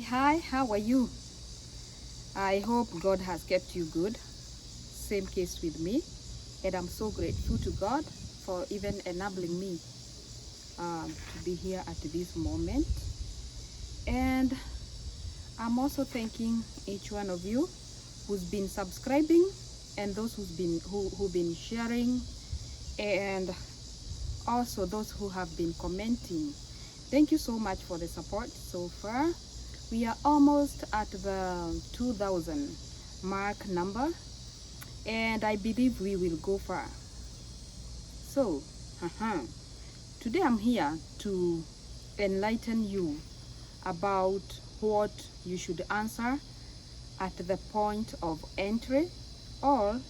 Hi, how are you? I hope God has kept you good. Same case with me. And I'm so grateful to God for even enabling me to be here at this moment. And I'm also thanking each one of you who's been subscribing and those who've been sharing, and also those who have been commenting. Thank you so much for the support so far. We are almost at the 2000 mark number, and I believe we will go far. So today I'm here to enlighten you about what you should answer at the point of entry, or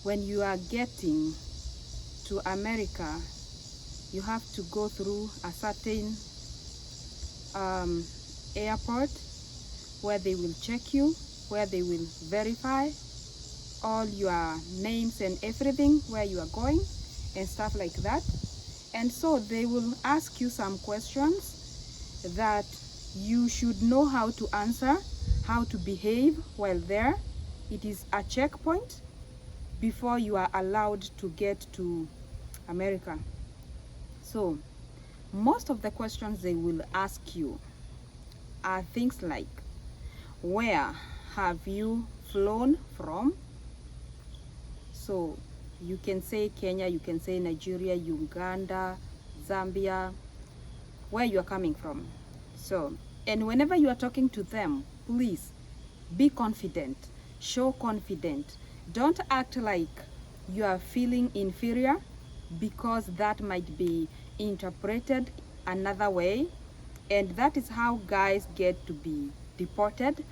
when you are getting to America. You have to go through a certain airport where they will check you, where they will verify all your names and everything, where you are going and stuff like that. And so they will ask you some questions that you should know how to answer, how to behave while there. It is a checkpoint before you are allowed to get to America. So most of the questions they will ask you are things like, where have you flown from? So you can say Kenya, you can say Nigeria, Uganda, Zambia, where you are coming from. So, and whenever you are talking to them, please be confident, show confident. Don't act like you are feeling inferior, because that might be interpreted another way, and that is how guys get to be deported,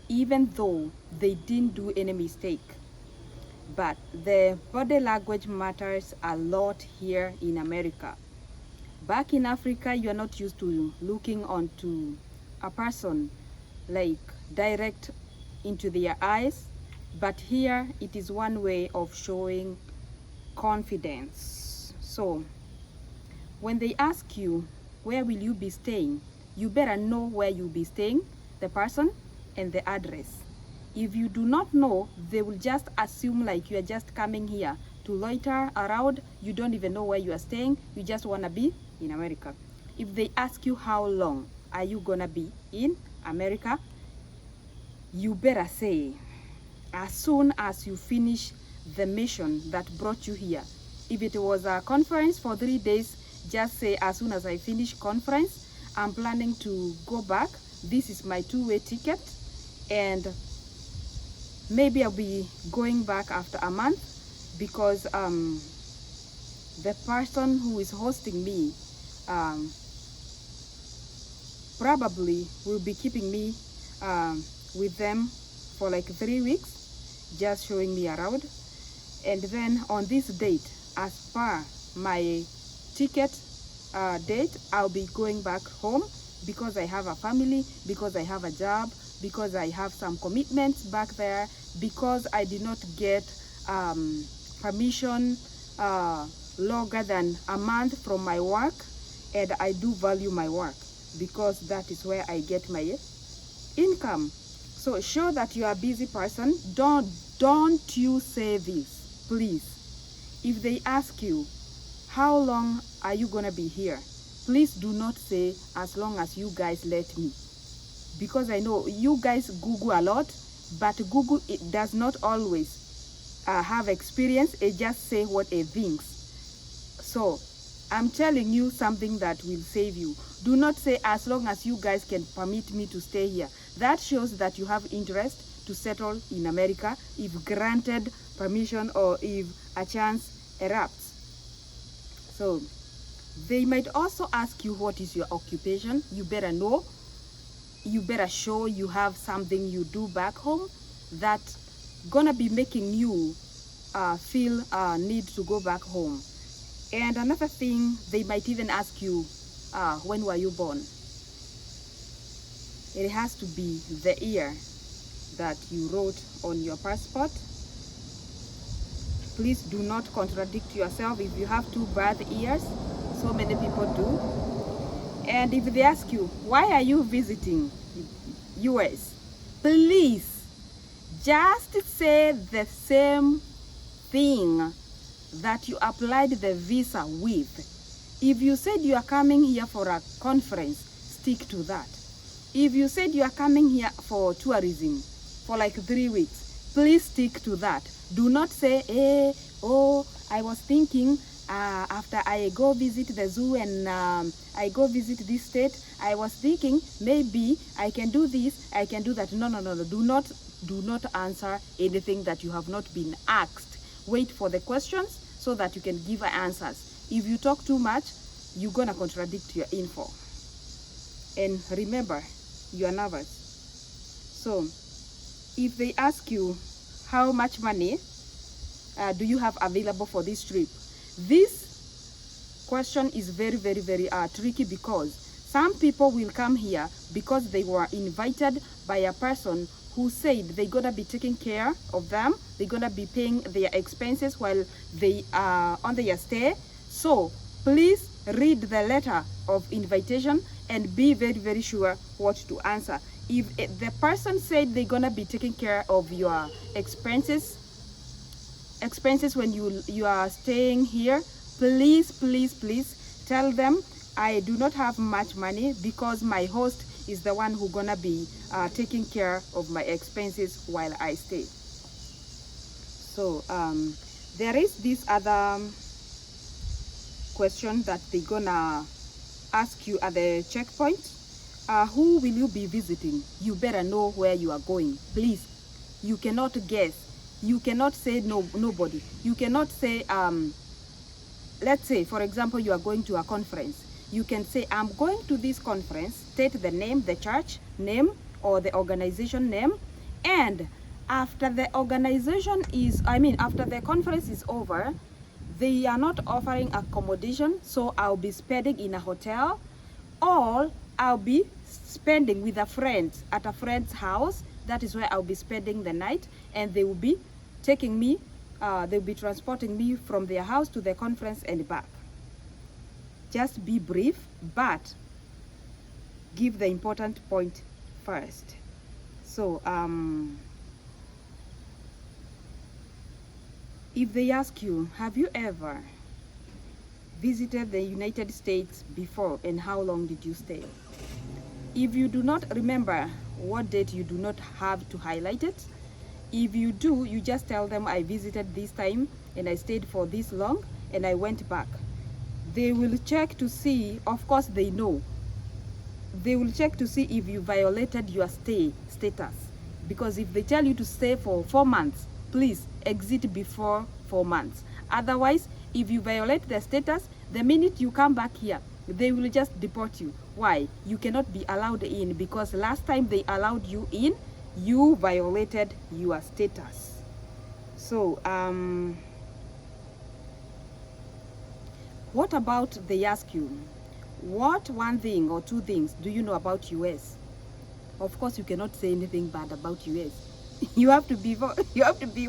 even though they didn't do any mistake. But the body language matters a lot here in America. Back in Africa, you are not used to looking onto a person like direct into their eyes, but here it is one way of showing confidence. So when they ask you where will you be staying, you better know where you'll be staying, the person and the address. If you do not know, they will just assume like you are just coming here to loiter around. You don't even know where you are staying, you just want to be in America. If they ask you how long are you gonna be in America, you better say as soon as you finish the mission that brought you here. If it was a conference for 3 days, just say, as soon as I finish conference, I'm planning to go back. This is my two-way ticket, and maybe I'll be going back after a month, because the person who is hosting me probably will be keeping me with them for like 3 weeks, just showing me around. And then on this date, as per my ticket date, I'll be going back home, because I have a family, because I have a job, because I have some commitments back there, because I did not get permission longer than a month from my work, and I do value my work, because that is where I get my income. So show that you are a busy person. Don't you say this, please. If they ask you, how long are you gonna be here, please do not say, as long as you guys let me. Because I know you guys Google a lot, but Google, it does not always have experience. It just say what it thinks. So I'm telling you something that will save you. Do not say, as long as you guys can permit me to stay here. That shows that you have interest to settle in America, if granted permission or if a chance erupts. So they might also ask you, what is your occupation? You better know. You better show you have something you do back home that gonna be making you feel need to go back home. And another thing, they might even ask you, when were you born? It has to be the year that you wrote on your passport. Please do not contradict yourself. If you have 2 birth years, so many people do, And if they ask you, why are you visiting US? Please just say the same thing that you applied the visa with. If you said you are coming here for a conference, stick to that. If you said you are coming here for tourism for like 3 weeks, please stick to that. Do not say, oh, I was thinking after I go visit the zoo and I go visit this state, I was thinking maybe I can do this, I can do that. No. Do not answer anything that you have not been asked. Wait for the questions so that you can give answers. If you talk too much, you're gonna contradict your info. And remember, you are nervous. So if they ask you how much money do you have available for this trip, this question is very tricky, because some people will come here because they were invited by a person who said they're gonna be taking care of them, they're gonna be paying their expenses while they are on their stay. So please read the letter of invitation and be very sure what to answer. If the person said they're gonna be taking care of your expenses when you are staying here, please tell them, I do not have much money because my host is the one who gonna be taking care of my expenses while I stay. So there is this other question that they gonna ask you at the checkpoint. Who will you be visiting? You better know where you are going. Please, you cannot guess. You cannot say nobody. You cannot say, let's say, for example, you are going to a conference. You can say, I'm going to this conference, state the name, the church name, or the organization name, and after the after the conference is over, they are not offering accommodation, so I'll be spending in a hotel, or I'll be spending with a friend at a friend's house. That is where I'll be spending the night, and they will be taking me, they'll be transporting me from their house to the conference and back. Just be brief, but give the important point first. So if they ask you, have you ever visited the United States before, and how long did you stay? If you do not remember what date, you do not have to highlight it. If you do, you just tell them, I visited this time and I stayed for this long and I went back. They will check to see, of course they know, they will check to see if you violated your stay status. Because if they tell you to stay for 4 months, please exit before 4 months. Otherwise, if you violate the status, the minute you come back here, they will just deport you. Why? You cannot be allowed in, because last time they allowed you in, you violated your status. So what about they ask you, what one thing or two things do you know about US? Of course, you cannot say anything bad about US. You have to be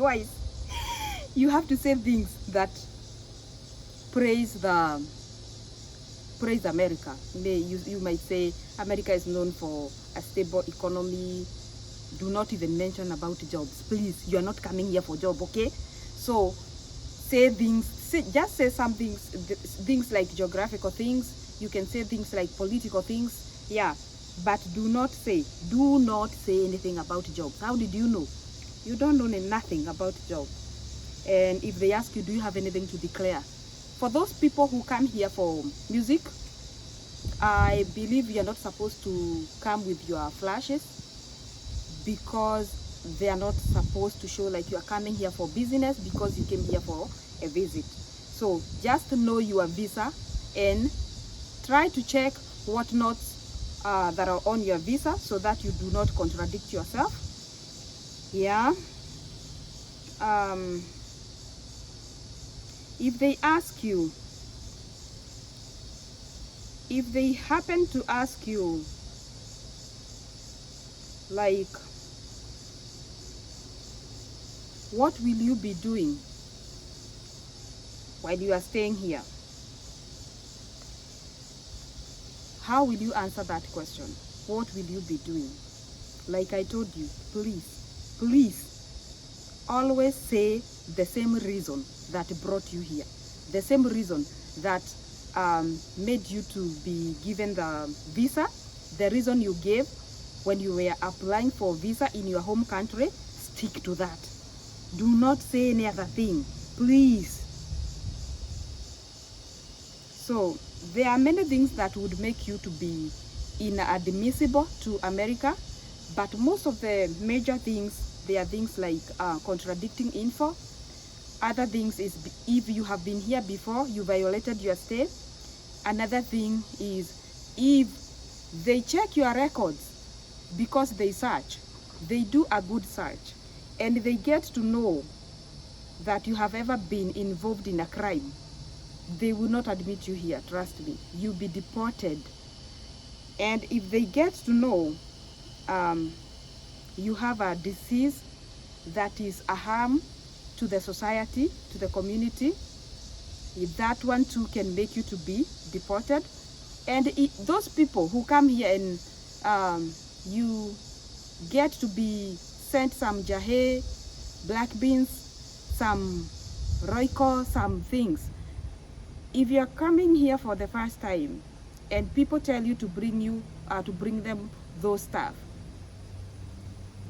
wise. You have to say things that praise America. You might say America is known for a stable economy. Do not even mention about jobs. Please, you are not coming here for job, okay? So say things, just say some things like geographical things. You can say things like political things, yeah, but do not say anything about jobs. How did you know? You don't know nothing about job. And if they ask you, do you have anything to declare? For those people who come here for music, I believe you're not supposed to come with your flashes, because they are not supposed to show like you are coming here for business, because you came here for a visit. So just know your visa and try to check what notes that are on your visa, so that you do not contradict yourself. Yeah. If they ask you, if they happen to ask you, like, what will you be doing while you are staying here? How will you answer that question? What will you be doing? Like I told you, please always say the same reason that brought you here, the same reason that made you to be given the visa, the reason you gave when you were applying for visa in your home country. Stick to that. Do not say any other thing, please. So there are many things that would make you to be inadmissible to America, but most of the major things, they are things like contradicting info. Other things is if you have been here before, you violated your stay. Another thing is if they check your records, because they search, they do a good search, and they get to know that you have ever been involved in a crime, they will not admit you here, trust me. You'll be deported. And if they get to know you have a disease that is a harm to the society, to the community, if that one too can make you to be deported. And those people who come here and you get to be sent some jahe, black beans, some roiko, some things. If you're coming here for the first time and people tell you to bring them those stuff,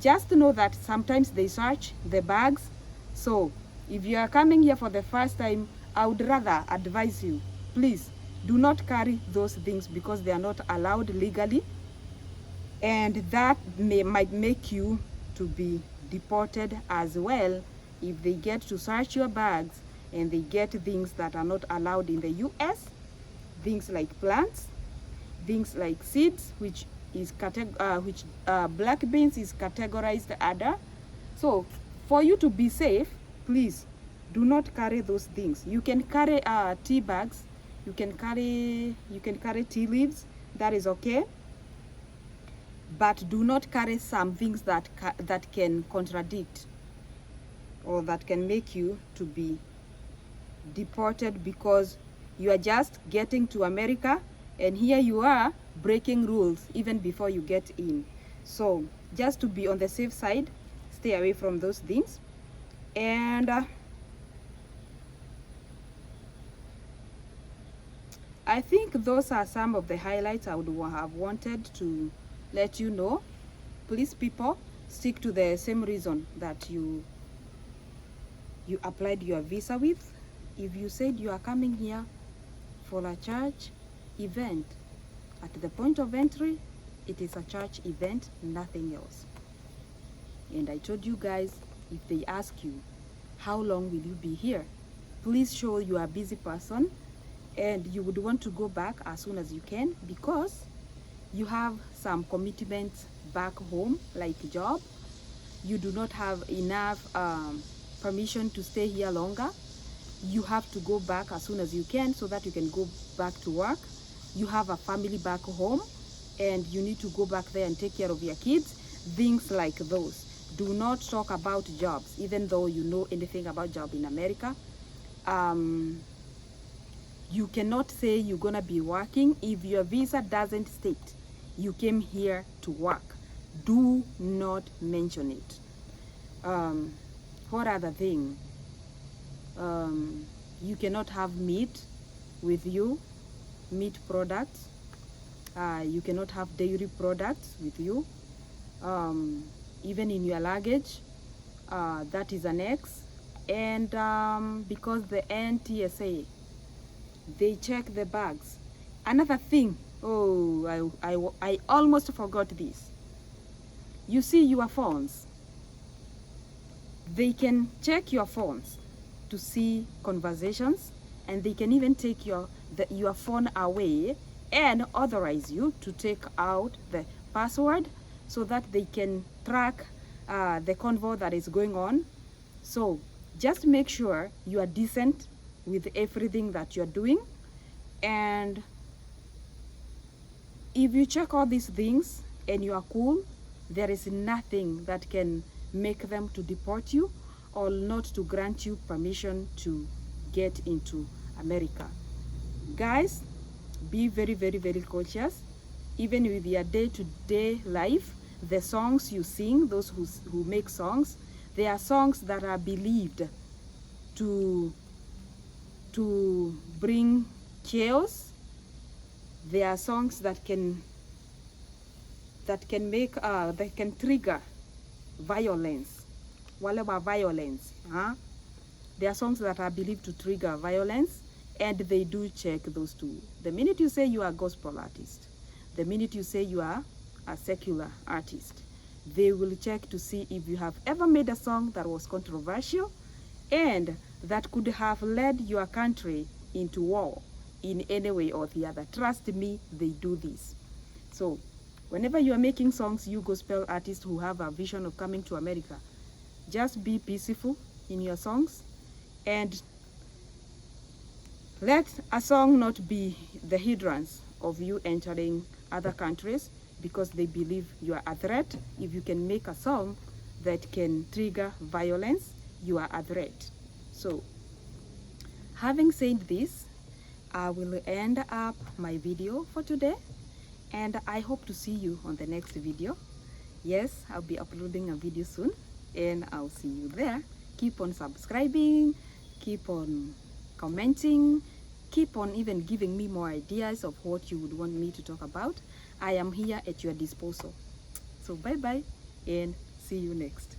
just know that sometimes they search the bags. So if you are coming here for the first time, I would rather advise you, please do not carry those things because they are not allowed legally, and that might make you to be deported as well if they get to search your bags and they get things that are not allowed in the US, things like plants, things like seeds, which is black beans is categorized under. So for you to be safe, please do not carry those things. You can carry tea bags, you can carry tea leaves, that is okay, but do not carry some things that can contradict or that can make you to be deported, because you are just getting to America and here you are breaking rules even before you get in. So just to be on the safe side, stay away from those things. And I think those are some of the highlights I would have wanted to let you know. Please, people, stick to the same reason that you applied your visa with. If you said you are coming here for a church event, at the point of entry, it is a church event, nothing else. And I told you guys, if they ask you, how long will you be here? Please show you are a busy person and you would want to go back as soon as you can, because you have some commitments back home, like job. You do not have enough permission to stay here longer. You have to go back as soon as you can so that you can go back to work. You have a family back home and you need to go back there and take care of your kids, things like those. Do not talk about jobs, even though you know anything about job in America. You cannot say you're gonna be working if your visa doesn't state you came here to work. Do not mention it. What other thing? You cannot have meat with you, meat products. You cannot have dairy products with you. Even in your luggage, that is an X. And because the NTSA, they check the bags. Another thing, oh, I almost forgot this. You see your phones. They can check your phones to see conversations, and they can even take your phone away and authorize you to take out the password so that they can track the convo that is going on. So just make sure you are decent with everything that you're doing. And if you check all these things and you are cool, there is nothing that can make them to deport you or not to grant you permission to get into America. Guys, be very, very, very cautious. Even with your day-to-day life, the songs you sing, those who make songs, they are songs that are believed to bring chaos. They are songs that can make that can trigger violence. Whatever violence, there are songs that are believed to trigger violence, and they do check those two. The minute you say you are a gospel artist, the minute you say you are a secular artist, they will check to see if you have ever made a song that was controversial and that could have led your country into war in any way or the other. Trust me, they do this. So whenever you are making songs, you gospel artists who have a vision of coming to America, just be peaceful in your songs, and let a song not be the hindrance of you entering other countries because they believe you are a threat. If you can make a song that can trigger violence, you are a threat. So, having said this, I will end up my video for today, and I hope to see you on the next video. Yes, I'll be uploading a video soon, and I'll see you there. Keep on subscribing, keep on commenting, keep on even giving me more ideas of what you would want me to talk about. I am here at your disposal. So bye bye, and see you next.